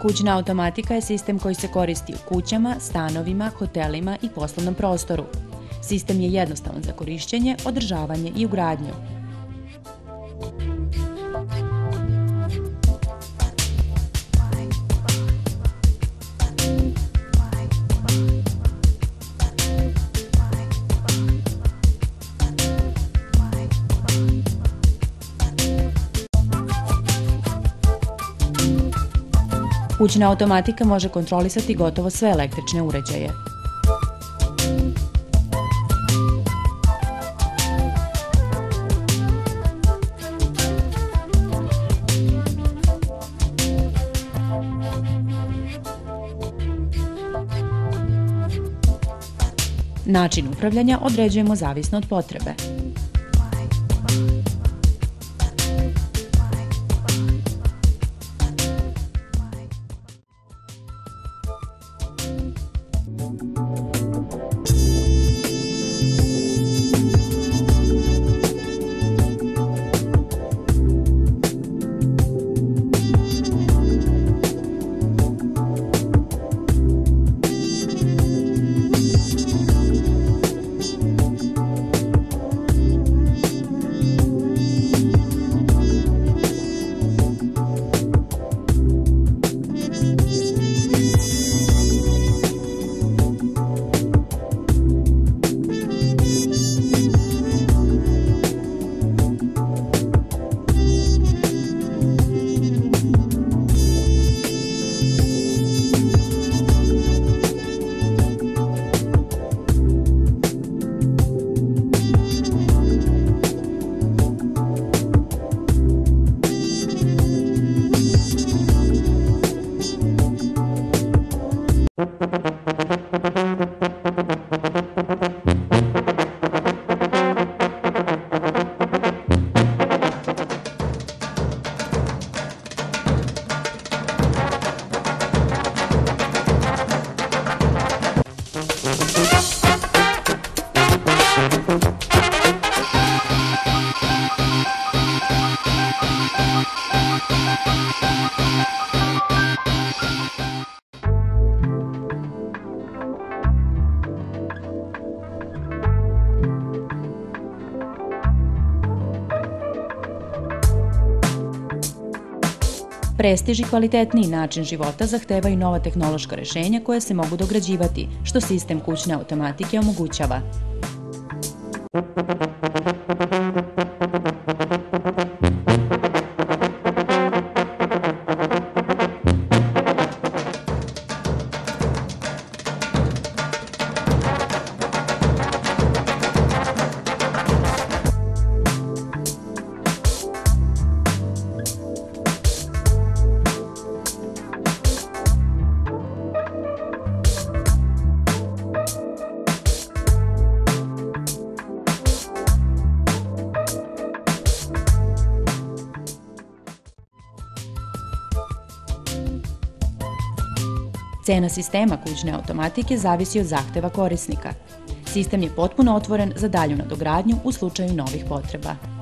Kućna automatika je sistem koji se koristi u kućama, stanovima, hotelima i poslovnom prostoru. Sistem je jednostavan za korišćenje, održavanje i ugradnju. Kućna automatika može kontrolisati gotovo sve električne uređaje. Način upravljanja određujemo zavisno od potrebe. Prestiž i kvalitetniji način života zahtevaju nova tehnološka rešenja koja se mogu dograđivati, što sistem kućne automatike omogućava. Cena sistema kućne automatike zavisi od zahteva korisnika. Sistem je potpuno otvoren za dalju nadogradnju u slučaju novih potreba.